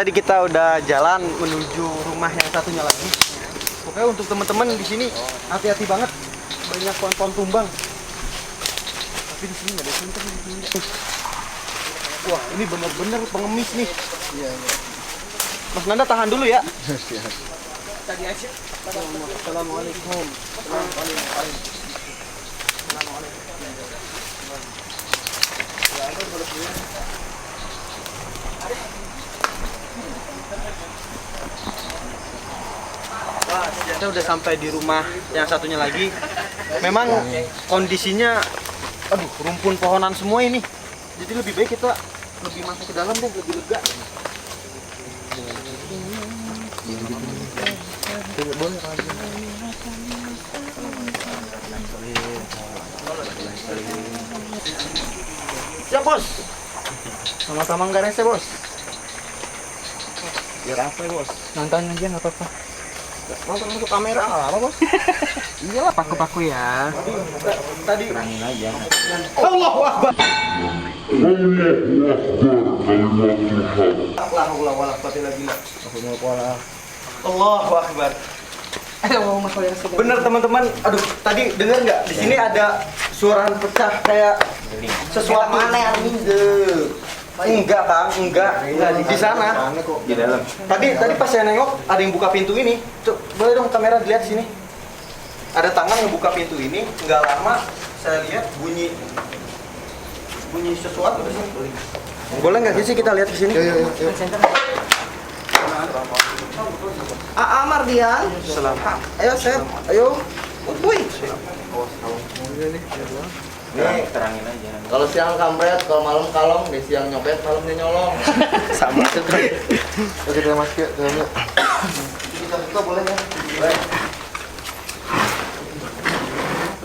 tadi kita udah jalan menuju rumah yang satunya lagi. Pokoknya untuk teman-teman di sini hati-hati banget, banyak pohon-pohon tumbang. Tapi di sini nggak ada sunter di sini. Wah, ini benar-benar pengemis nih. Iya. Mas Nanda tahan dulu ya. Tadi aja. Assalamualaikum. Kita udah sampai di rumah yang satunya lagi. Memang kondisinya, aduh, rumpun pohonan semua ini. Jadi lebih baik kita lebih masuk ke dalam deh, lebih lega. Ya bos, sama-sama nggak rese bos. Biar apa ya bos? Nonton aja nggak apa-apa. Nonton masuk kamera nggak apa bos? Iyalah paku-paku ya. Tadi Terangin aja. Allahu Akbar. Allahu Akbar. Bener teman-teman, aduh tadi dengar nggak? Di sini ada suara pecah kayak sesuatu mana yang enggak kang, enggak di sana. Di dalam. Tadi pas saya nengok ada yang buka pintu ini. Boleh dong kamera dilihat sini. Ada tangan yang buka pintu ini. Nggak lama saya lihat bunyi sesuatu di sini. Boleh nggak sih kita lihat di sini? Mardian. Ayo Chef, ayo. Woi. Nih, terangin aja. Kalau siang kampret, kalau malam kalong, di siang nyopet, malamnya nyolong. Sama tuh kan. Oke, kita masuk ya dalamnya. Kita buka boleh ya? Boleh.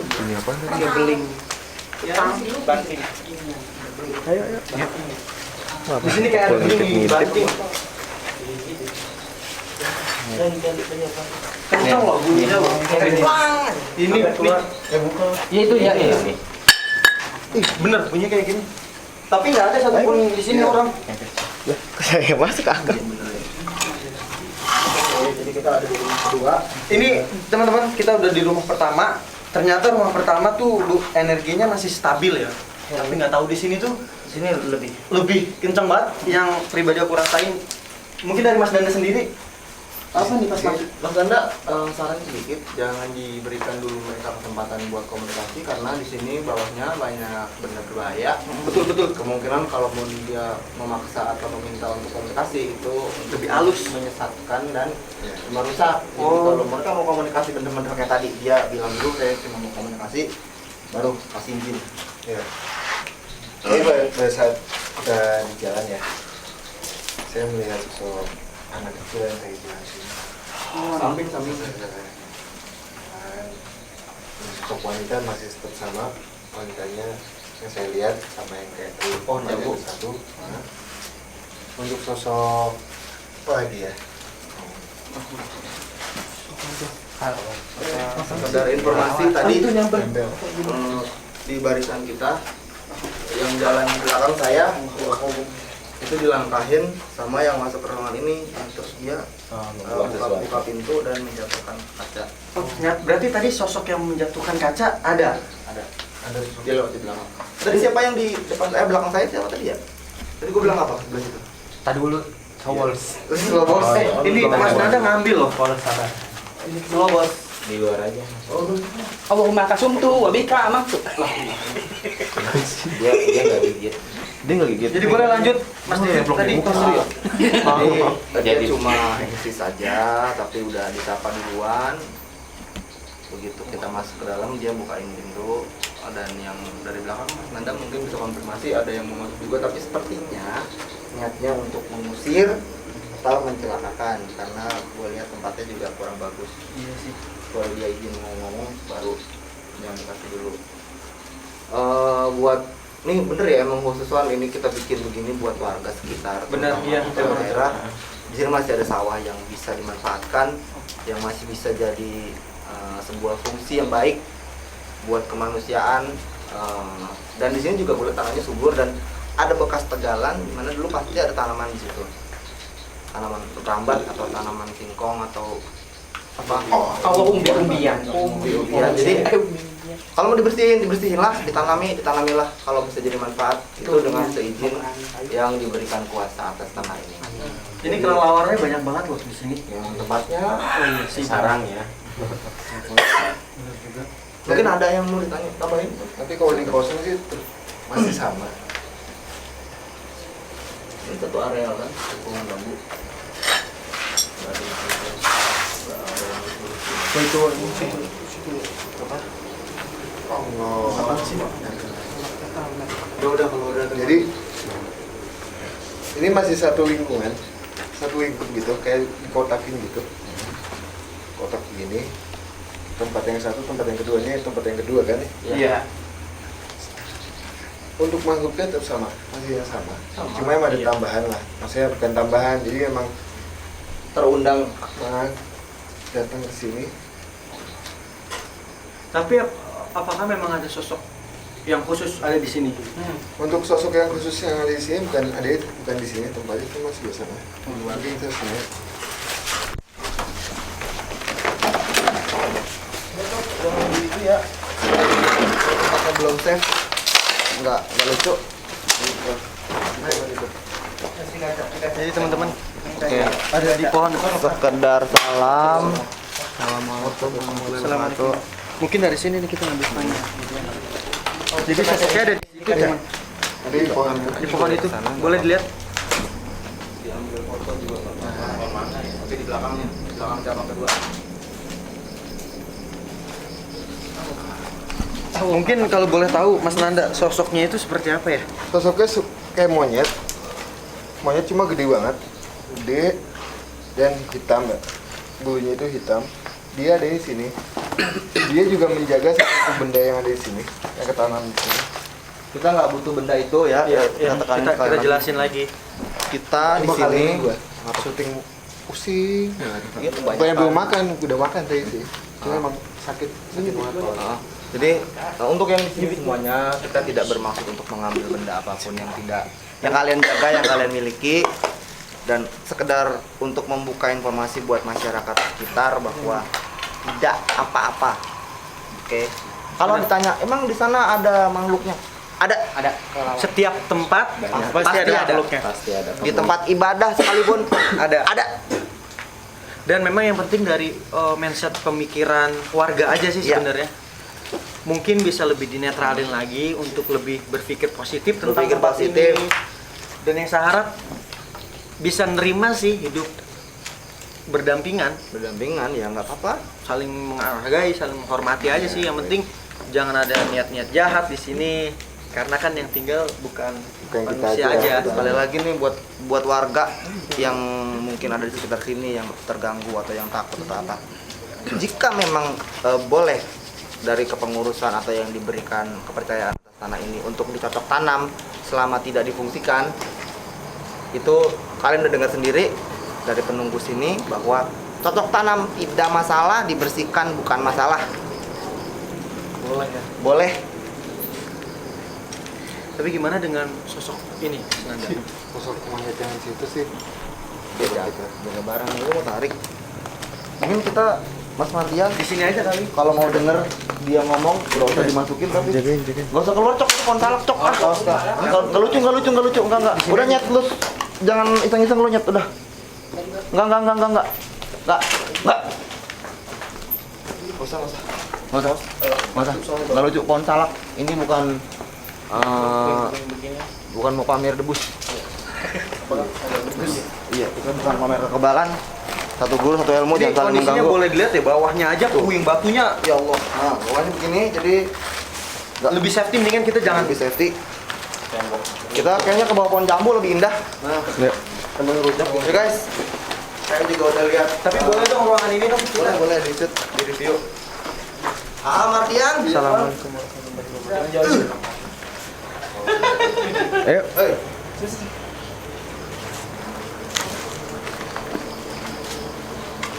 Ini apa tadi? Ada beling. Banting. Ayo. Di sini kayak ada beling nih, banting. Kencang loh bunyinya loh. Ini buka. Ya itu ya. Ih, bener bunyinya kayak gini. Tapi nggak ada satupun di sini orang. Saya masuk agak. Jadi kita ada di rumah kedua. Ini teman-teman kita udah di rumah pertama. Ternyata rumah pertama tuh energinya masih stabil ya. Tapi nggak tahu di sini tuh Sini lebih. kencang banget. Yang pribadi aku rasain. Mungkin dari Mas Danda sendiri. Apa nih pas masuk? Mas Ganda, saran sedikit, jangan diberikan dulu mereka kesempatan buat komunikasi karena di sini bawahnya banyak benda berbahaya. Betul. Kemungkinan kalaupun dia memaksa atau meminta untuk komunikasi itu Lebih halus. menyesatkan dan merusak. Jadi Oh. kalau mereka mau komunikasi bener-bener kayak tadi, dia bilang dulu saya cuma mau komunikasi, baru kasih izin. Ya. Ini pada saat kita di jalan ya, saya melihat sosok anak kecil yang kayak di sini. Samping. Sosok wanita masih tetap sama, wanitanya yang saya lihat sama yang kayak tadi. Oh, jago. Satu. Nah. Untuk sosok apa lagi ya? Sekedar informasi tadi Nempel. di barisan kita yang jalan di belakang saya itu dilangkahin sama yang masuk ke ruangan ini, terus dia buka pintu dan menjatuhkan kaca. Oh, berarti tadi sosok yang menjatuhkan kaca ada. Ada Ada dia lewat di belakang. Tadi siapa yang di depan saya, belakang saya siapa tadi ya? Tadi gua bilang apa sebelah situ? Tadi dulu Cowls. Slow bos. Ini Mas Nanda ngambil loh. Ini slow bos. Di luar aja. Allahumma kasumtu wa bika amaktu. Dia enggak gigit. Dia enggak gigit. Jadi boleh lanjut Mas Dede tadi. Tadi cuma eksis saja, tapi udah disapa duluan. Begitu kita masuk ke dalam, dia bukain pintu. Dan yang dari belakang Mas Nanda mungkin bisa konfirmasi ada yang mau masuk juga, tapi sepertinya niatnya untuk mengusir atau mencelakakan karena gue lihat tempatnya juga kurang bagus. Iya sih. Kalau dia izin ngomong baru jangan dikasih dulu. Buat nih bener ya, emang khusus soal ini kita bikin begini buat warga sekitar. Bener, iya. Daerah. Di sini masih ada sawah yang bisa dimanfaatkan, yang masih bisa jadi sebuah fungsi yang baik buat kemanusiaan. Dan di sini juga boleh tanahnya subur dan ada bekas tegalan di mana dulu pasti ada tanaman di situ. tanaman rambat atau tanaman singkong atau apa. Allah umbi-umbian. Ya, jadi kalau mau dibersihin lah, ditanamilah kalau bisa jadi manfaat itu dengan seizin yang diberikan kuasa atas tanah ini. Ini kelelawarnya banyak banget loh di sini. Yang tempatnya Sarang ya. mungkin ada yang mau ditanya, tambahin. Tapi kalau di kosong sih masih sama. Ini satu areal kan, hubungan bambu. Itu Allah. udah kalau udah. Jadi ini masih satu lingkungan gitu, kayak dikotakin gitu. Kotak gini. Tempat yang satu, tempat yang keduanya, tempat yang kedua kan? Iya. Untuk makhluknya tetap sama, masih yang sama. Cuma emang ada tambahan lah. Maksudnya bukan tambahan, jadi emang Terundang datang ke sini. Tapi apakah memang ada sosok yang khusus ada di sini? Untuk sosok yang khusus yang ada di sini bukan di sini, tempatnya itu masih biasa lah. Mungkin kita sini. itu ya. Pakai belum save. Enggak lucu. Jadi teman-teman, Oke. ada di pohon Sekedar salam. Assalamualaikum. Mungkin dari sini nih kita ngambil pohonnya. Jadi sosoknya ada di situ teman. Ada di pohon. Di pohon itu. Boleh dilihat? Diambil foto juga pohon mana ya? Tapi di belakangnya, di belakang cabang kedua. Mungkin kalau boleh tahu Mas Nanda, sosoknya itu seperti apa ya? Sosoknya kayak monyet. Monyet cuma gede banget. Gede dan hitam ya. Bulunya itu hitam. Dia ada di sini. Dia juga menjaga satu benda yang ada di sini, yang ketanam di sini. Kita nggak butuh benda itu ya. Kita jelasin lagi. Kita di Cuma kali sini ini gua syuting pusing. Iya, Bukan belum makan, udah makan tadi sih. Cuma emang sakit banget. Jadi untuk yang di sini semuanya kita tidak bermaksud untuk mengambil benda apapun yang kalian jaga, yang kalian miliki, dan sekedar untuk membuka informasi buat masyarakat sekitar bahwa tidak apa-apa. Oke. Kalau ditanya, emang di sana ada makhluknya? Ada. Setiap tempat pasti ada makhluknya. Pasti ada. Di tempat ibadah sekalipun ada. Dan memang yang penting dari mindset pemikiran warga aja sih Iya. sebenarnya. Mungkin bisa lebih dinetralin lagi untuk lebih berpikir positif tentang Berpikir tempat positif. ini. Dan yang saya harap bisa nerima sih hidup berdampingan, Berdampingan ya nggak apa-apa. saling menghargai, saling menghormati aja sih. Yang penting jangan ada niat-niat jahat di sini. Karena kan yang tinggal bukan kita manusia aja. aja. Sekali lagi nih buat warga yang mungkin ada di sekitar sini yang terganggu atau yang takut atau apa. Jika memang boleh dari kepengurusan atau yang diberikan kepercayaan atas tanah ini untuk dicocok tanam selama tidak difungsikan, itu kalian udah dengar sendiri dari penunggu sini bahwa cocok tanam tidak masalah, dibersihkan bukan masalah. Boleh ya. Boleh. Tapi gimana dengan sosok ini, Mas Nanda? Sosok monyet yang di situ sih. Jaga barang itu mau tarik. Mungkin kita Mas Mardian Di sini aja kali. kalau mau denger dia ngomong nggak usah dimasukin tapi nggak usah keluar cok, itu kontalak cok ah nggak lucu enggak udah nyet lu, jangan iseng-iseng lu nyet udah enggak nggak lucu kontalak ini bukan mau pamer debus. Iya, kita bukan pamer kekebalan. Satu guru, satu ilmu, Jadi jangan saling kondisinya mengganggu. boleh dilihat ya, bawahnya aja puing batunya. Ya Allah. Nah, bawahnya begini, jadi nggak Lebih safety mendingan kita jangan lebih safety. Kita kayaknya ke bawah pohon jambu lebih indah. Nah, Oke guys, saya juga udah lihat. tapi boleh dong ruangan ini dong. Boleh di shoot, di review. Mardian. Assalamualaikum warahmatullahi wabarakatuh. Ayo.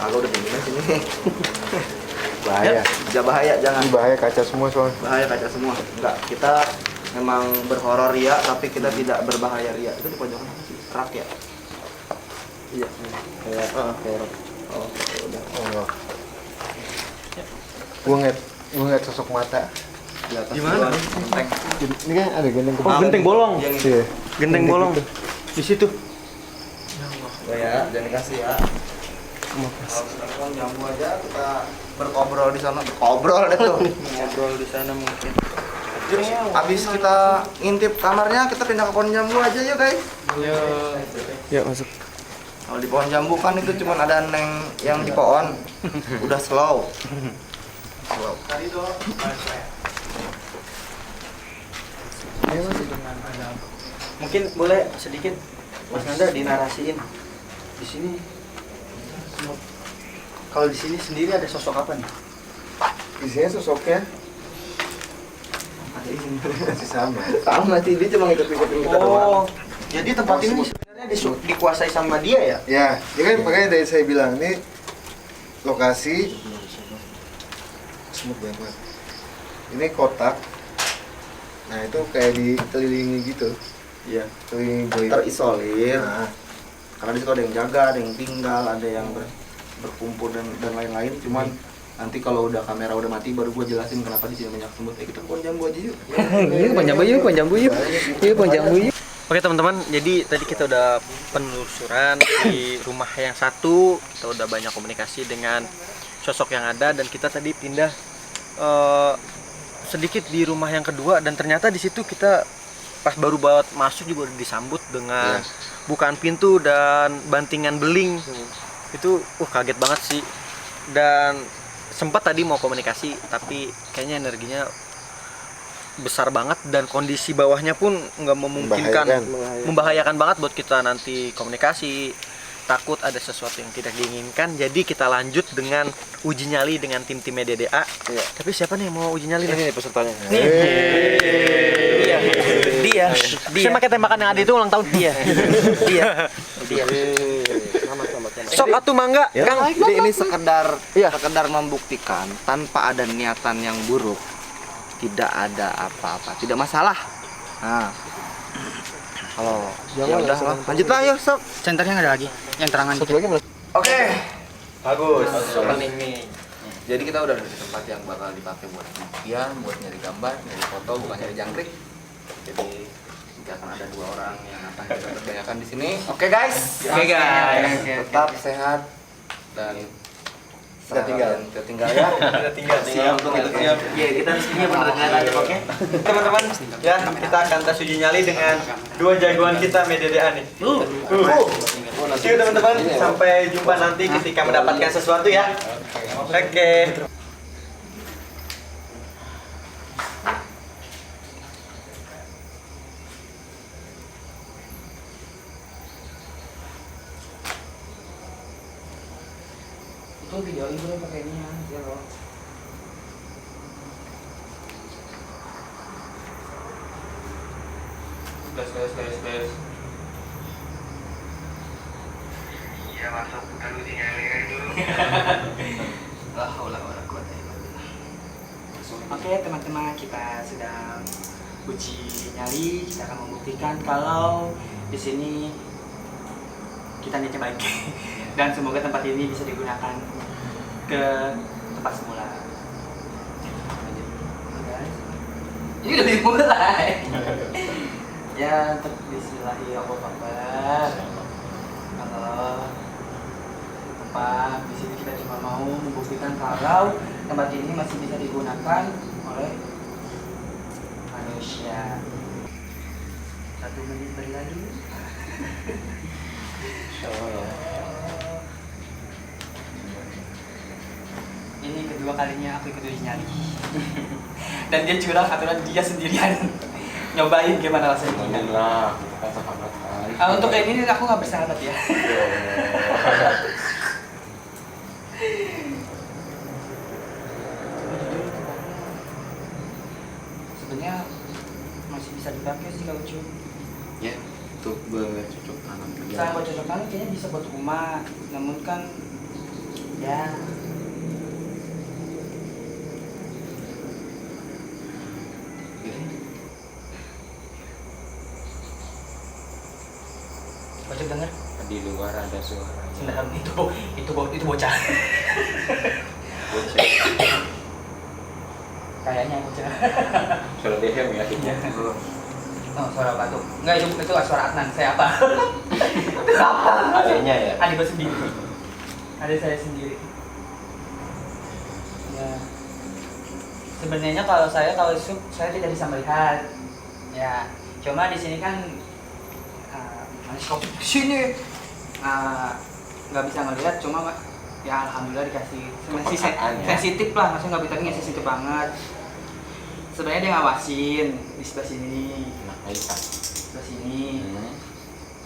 Kalau udah begini sini. Bahaya. Jangan bahaya, jangan. Ini bahaya kaca semua soalnya. Bahaya kaca semua. Enggak, kita memang berhoror ria, tapi kita tidak berbahaya ria. Itu di pojokan apa sih? Rak ya. Iya. Kayak Oh, udah. Gua ngeliat sosok mata. Di atas Gimana? dua genteng. Ini kan ada genteng Oh, genteng bolong. Iya. Genteng bolong. Di situ. Oh ya, jangan dikasih ya. Kalau misalkan jambu aja kita berkobrol di sana, berkobrol deh tuh. Ngobrol di sana mungkin. Terus abis kita ngintip kamarnya, kita pindah ke pohon jambu aja yuk guys. Ya masuk. Kalau di pohon jambu kan itu cuma ada neng yang di pohon, udah slow. Slow. Mungkin boleh sedikit Mas Nanda dinarasiin di sini. Kalau di sini sendiri ada sosok apa nih? Di sini sosoknya masih sama. Sama sih, dia cuma ngikut-ngikutin kita Oh, doang. jadi tempat ini sebenarnya dikuasai sama dia ya? Ya, ya kan makanya dari saya bilang ini lokasi semut banget. Ini kotak. Nah, itu kayak dikelilingi gitu. Iya. Kelilingi goib. Terisolir. Nah, Karena di situ ada yang jaga, ada yang tinggal, ada yang berkumpul dan lain-lain. Cuman nanti kalau udah kamera udah mati baru gua jelasin kenapa di sini banyak semut. Kita ke pohon jambu aja yuk. Yuk, panjang yuk, panjang yuk. Yuk, panjang yuk. Oke teman-teman, jadi tadi kita udah penelusuran di rumah yang satu, kita udah banyak komunikasi dengan sosok yang ada dan kita tadi pindah sedikit di rumah yang kedua dan ternyata di situ kita pas baru banget masuk juga udah disambut dengan bukaan pintu dan bantingan beling. Itu kaget banget sih. Dan sempat tadi mau komunikasi tapi kayaknya energinya besar banget dan kondisi bawahnya pun nggak memungkinkan, membahayakan banget buat kita nanti komunikasi, takut ada sesuatu yang tidak diinginkan. Jadi kita lanjut dengan uji nyali dengan tim-timnya DDA. Tapi siapa nih yang mau uji nyali? Ini pesertanya. Dia. Saya pakai tembakan yang ada itu ulang tahun dia. Sok atuh mangga, Kang. Jadi ini sekedar Iya. membuktikan tanpa ada niatan yang buruk. Tidak ada apa-apa, tidak masalah. Nah, kalau ya udah lah, lanjutlah yuk sob. Centernya nggak ada lagi. Yang terangan. Satu lagi mana? Oke, bagus. Ini. Jadi kita udah ada di tempat yang bakal dipakai buat buktian, buat nyari gambar, nyari foto, bukan nyari jangkrik. Jadi tidak akan ada dua orang yang akan kita berdayakan di sini. Oke guys. Tetap sehat dan kita tinggal ya. Kita tinggal. Siap untuk itu siap. Iya, kita resminya benar-benar aja, oke? Teman-teman, ya kita akan tes uji nyali dengan dua jagoan kita DDA nih. See you teman-teman, sampai jumpa nanti ketika mendapatkan sesuatu ya. Oke. Itu video ini pakai ini ya loh. Tes. Iya, masuk bukan uji nyali dulu. Oke teman-teman, kita sedang uji nyali. Kita akan membuktikan kalau di sini kita niatnya baik dan semoga tempat ini bisa digunakan ke tempat semula. Ini udah dimulai. Ya, bismillahirrahmanirrahim. Kalau tempat di sini kita cuma mau membuktikan kalau tempat ini masih bisa digunakan oleh manusia. 1 menit berlalu. Ini kedua kalinya aku ikut uji nyali. Dan dia curang aturan dia sendirian. Nyobain gimana rasanya. Alhamdulillah, kita sahabat. Untuk kayak ini aku nggak bersahabat ya. Sebenarnya masih bisa dipakai sih kalau cium. Ya, untuk bercocok tanam juga. Saya buat cocok tanam kayaknya bisa buat rumah, namun kan ya cocok denger. di luar ada suaranya. Sebentar, itu bocah. Bocah. Kayaknya bocah. Suara dehem ya. Iya. Oh, suara batuk. Enggak, itu suara Adnan. Saya apa? Itu apa? Adanya ya. Adik gue sendiri. Adik saya sendiri. Ya. Sebenarnya kalau sub saya tidak bisa melihat. Ya, cuma di sini kan di sini nggak bisa ngelihat, cuma ya alhamdulillah dikasih masih sensitif lah, maksudnya nggak bisa sensitif banget. Sebenarnya dia ngawasin di sebelah sini, Nah, Aisyah. sebelah sini,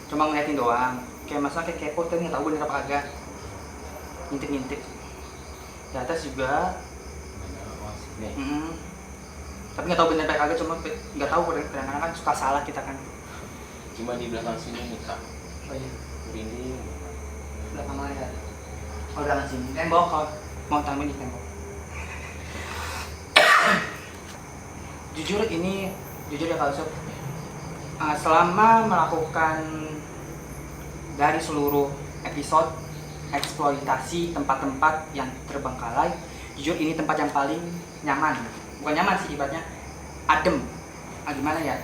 cuma ngeliatin doang. Kayak masalah kayak kepo tuh nggak tahu bener apa kagak, ngintip-ngintip. Di atas juga, Nih. tapi nggak tahu bener apa kagak, cuma nggak tahu kadang-kadang kan suka salah kita kan. Cuma di belakang sini nih Kak. Oh iya, Merinding. belakang mana ya? Oh belakang sini, tembok kalau mau tampil di tembok. Jujur ya kalau sob, selama melakukan dari seluruh episode eksploitasi tempat-tempat yang terbengkalai, jujur ini tempat yang paling nyaman. Bukan nyaman sih, ibaratnya adem. Gimana ya?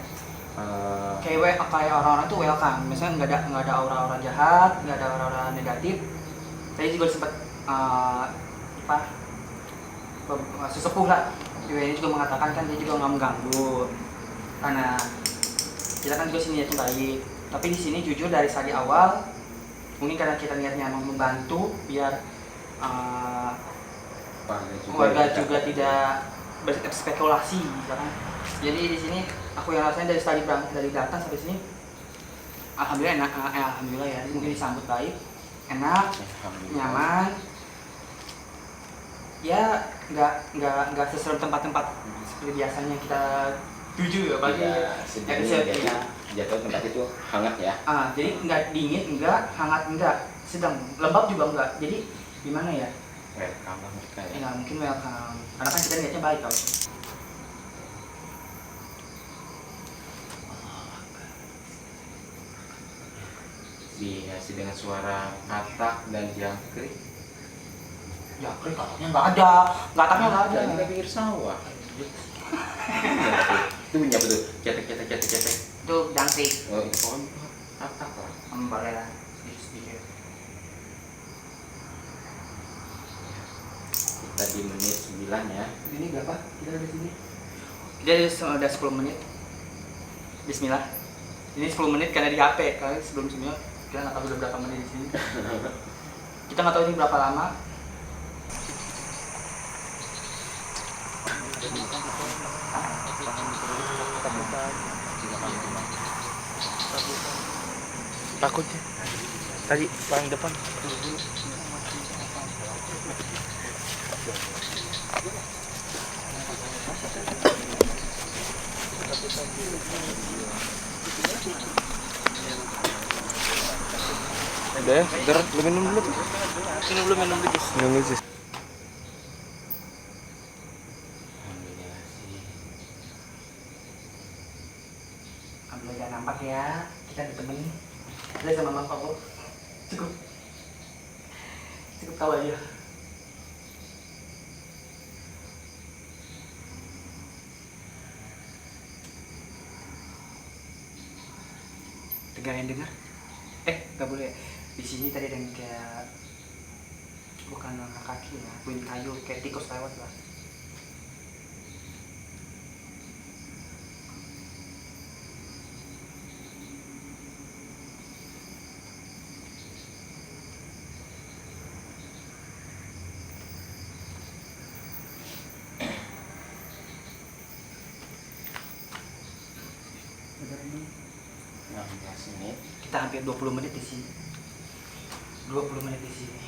Kayak orang-orang tuh welcome. Misalnya nggak ada aura-aura jahat, nggak ada aura-aura negatif. Saya juga sempat sesepuh lah. Ini juga mengatakan kan dia juga nggak mengganggu, karena kita kan juga sini niatnya baik. Tapi di sini jujur dari awal, mungkin karena kita niatnya mau membantu biar warga juga tidak berspekulasi, kan. Jadi di sini aku yang rasain dari datang sampai sini, alhamdulillah enak, alhamdulillah ya, mungkin disambut baik, enak, nyaman. Ya nggak seserem tempat-tempat seperti biasanya kita tuju ya, bagi episode ya. Jatuh tempat itu hangat ya. Jadi nggak dingin, nggak hangat, nggak sedang, lembab juga nggak. Jadi gimana ya? Welcome mereka ya. Ya mungkin welcome, karena kan kita niatnya baik tau. Dihiasi dengan suara katak dan jangkrik. Ya kataknya nggak ada, nggak ada. Kita pikir sawah. Itu punya betul. Cetek. Itu jangkrik. Oh, itu pohon katak lah. Boleh lah, sedikit. Kita di menit 9 ya. Ini berapa? Kita dari sini. Jadi udah 10 menit. Bismillah. Ini 10 menit karena di HP. Kali sebelum sebelumnya kita nggak tahu udah berapa menit di sini. Kita nggak tahu ini berapa lama. Takutnya tadi paling depan. Udah ya, Ger, lu minum dulu tuh. Minum dulu jus. Minum dulu jus. Alhamdulillah jangan nampak ya, kita ditemenin. Kita sama Bang Pablo. Cukup tahu aja. Dengar yang dengar? Nggak boleh. Di sini tadi ada yang kayak bukan langkah kaki ya, puing kayu kayak tikus lewat lah. Ini 16 menit. Kita hampir 20 menit di sini. 20 menit di sini.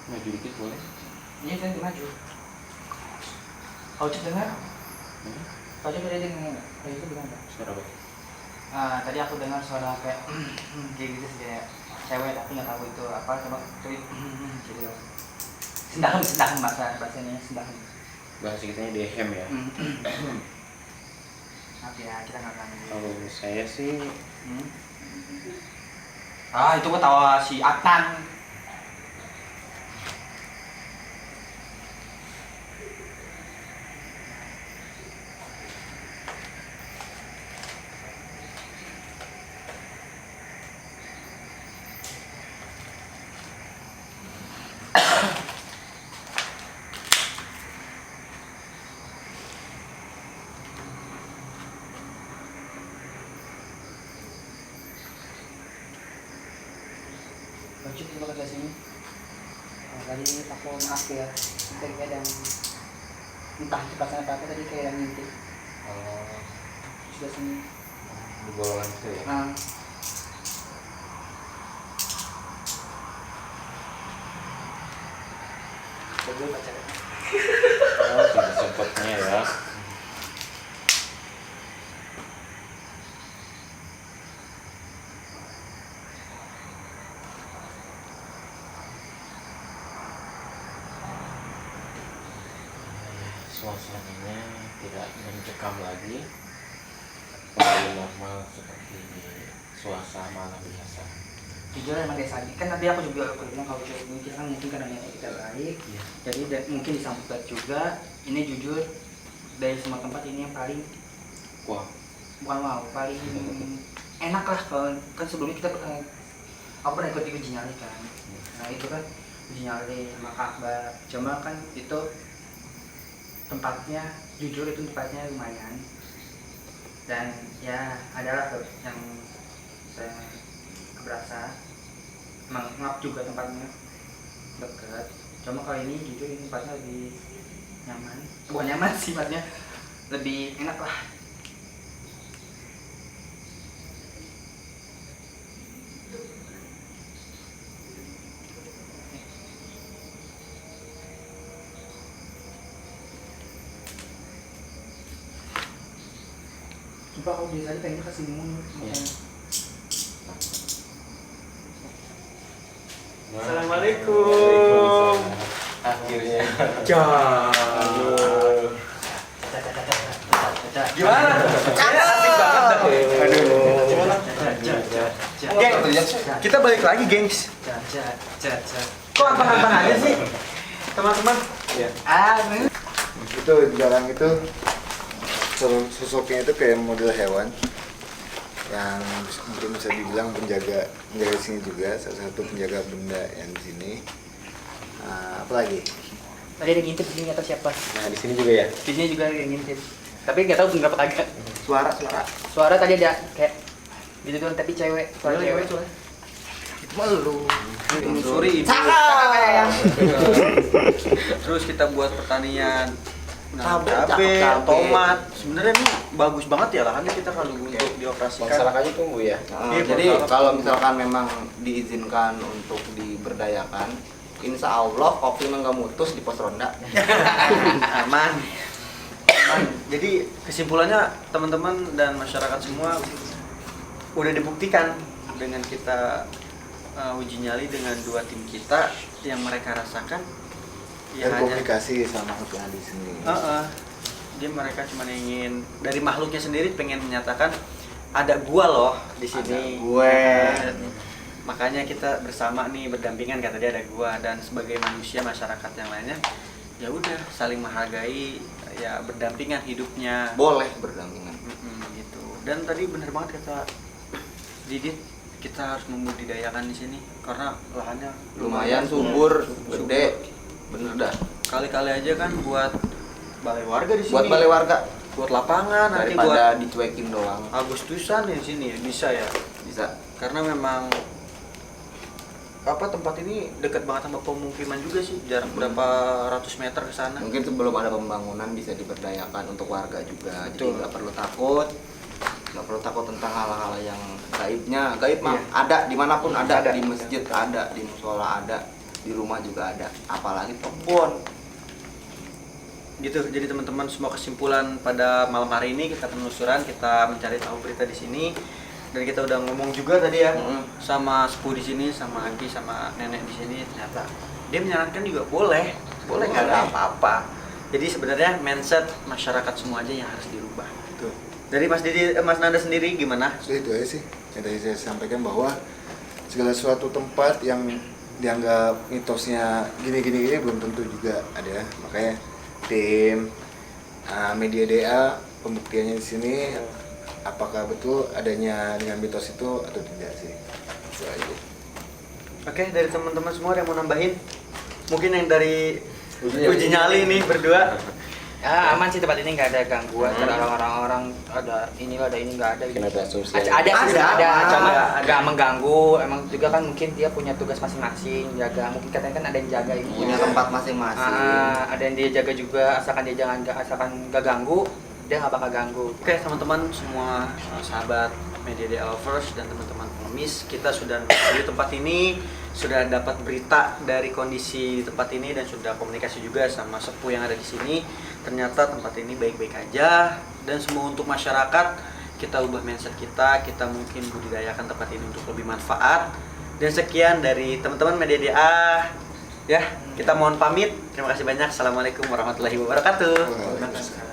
Maju dikit boleh? Ini kan maju. Kau cek dengar? Kau coba tadi dengar kayak itu bukan apa? Suara apa? Tadi aku dengar suara kayak kayak gitu sih, kayak cewek tapi nggak tahu itu apa. Coba tuh gitu. Sendahan bahasanya sendahan. Bahasa kitanya dehem ya. Maaf ya, kita nggak tahu. Kalau saya sih Itu gua tawa si Adnan. Lanjut dulu ke sini. Tadi aku maaf ya, tadi ada yang entah di pasang apa tadi kayak yang ngintip. Sudah sini. di golongan itu ya. Coba pacaran. Oh, sudah sempatnya ya. Suasananya tidak mencekam lagi, kembali normal seperti suasana malam biasa. Jujur emang kayak tadi kan tadi aku juga bilang kalau cewek ini kita kan mungkin karena niatnya kita baik, jadi mungkin disambut baik juga. Ini jujur dari semua tempat ini yang paling Wah, bukan wow, paling enak lah. Kalau kan sebelumnya kita aku pernah ikut uji nyali kan, nah itu kan uji nyali sama Ka'bah, cuma kan itu tempatnya jujur itu tempatnya lumayan, dan ya adalah yang saya berasa ngap juga tempatnya dekat. Cuma kali ini jujur ini tempatnya lebih nyaman, bukan nyaman sih, tempatnya lebih enak lah. Coba kalau di tadi pengen kasih minum. Assalamualaikum. Akhirnya. Gimana? Asik banget. Gengs, kita balik lagi, gengs. Kok abang-abang aja sih, teman-teman? Itu jalan itu sosoknya itu kayak model hewan yang mungkin bisa dibilang penjaga sini juga, salah satu penjaga benda yang di sini. Apa lagi? Tadi ada ngintip di sini atau siapa? Nah, di sini juga ya. Di sini juga ada yang ngintip. Tapi nggak tahu berapa kagak. Suara Tadi ada kayak gitu doang, tapi cewek. Suara cewek. Malu. Sorry. Terus kita buat pertanian Cabe, tomat. Sebenarnya ini bagus banget ya lahannya kita kalau untuk dioperasikan. Masyarakatnya tunggu ya. Jadi kalau misalkan memang diizinkan untuk diberdayakan, insya Allah kopi nggak mutus di pos ronda. Aman. Jadi kesimpulannya teman-teman dan masyarakat semua udah dibuktikan dengan kita uji nyali dengan 2 tim kita yang mereka rasakan ya dan hanya komunikasi sama HPAD sendiri. dia mereka cuma ingin dari makhluknya sendiri pengen menyatakan ada gua loh di sini. Ada gue. Makanya kita bersama nih berdampingan, kata dia ada gua, dan sebagai manusia masyarakat yang lainnya ya udah saling menghargai ya, berdampingan hidupnya. Boleh berdampingan. Gitu. Dan tadi bener banget kata Didit, kita harus membudidayakan di sini karena lahannya Lumayan subur, gede. Bener dah. Kali-kali aja kan buat balai warga di sini. Buat balai warga buat lapangan nanti buat daripada dicuekin doang. Agustusan di sini bisa ya. Bisa. Karena memang tempat ini dekat banget sama pemukiman juga sih, jarak berapa ratus meter ke sana. Mungkin sebelum ada pembangunan bisa diberdayakan untuk warga juga. Betul. Jadi nggak perlu takut. Nggak perlu takut tentang hal-hal yang gaibnya. Gaib mah Iya. ada dimanapun ada. Di masjid ada, di musola ada, di rumah juga ada. Apalagi kebun. gitu. Jadi teman-teman, semua kesimpulan pada malam hari ini kita penelusuran, kita mencari tahu berita di sini, dan kita udah ngomong juga tadi ya sama sepuh di sini, sama Aki, sama nenek di sini. Ternyata dia menyarankan juga boleh nggak ada apa-apa. Jadi sebenarnya mindset masyarakat semua aja yang harus dirubah. Tuh. Dari Mas Didi, Mas Nanda sendiri gimana? Sudah itu aja sih yang tadi saya sampaikan, bahwa segala suatu tempat yang dianggap mitosnya gini belum tentu juga ada. Makanya tim Media DA pembuktiannya di sini apakah betul adanya dengan mitos itu atau tidak sih. Itu aja. Oke, dari teman-teman semua ada yang mau nambahin? Mungkin yang dari uji nyali nih berdua. Ya aman sih, tempat ini nggak ada gangguan. Karena orang-orang ada ini nggak ada. Mungkin ada asumsi. Ada sih, Ada. cuma nggak mengganggu. Emang juga kan mungkin dia punya tugas masing-masing, jaga. Mungkin katanya kan ada yang jaga ini. Punya tempat masing-masing. Ada yang dia jaga juga, asalkan dia asalkan nggak ganggu, dia nggak bakal ganggu. Oke teman-teman semua, sahabat Media Day Lovers dan teman-teman pengemis, kita sudah di tempat ini, sudah dapat berita dari kondisi di tempat ini, dan sudah komunikasi juga sama sepuh yang ada di sini. Ternyata tempat ini baik-baik aja, dan semua untuk masyarakat. Kita ubah mindset kita mungkin budidayakan tempat ini untuk lebih manfaat. Dan sekian dari teman-teman Media DA. Ya, kita mohon pamit. Terima kasih banyak. Assalamualaikum warahmatullahi wabarakatuh. Wah,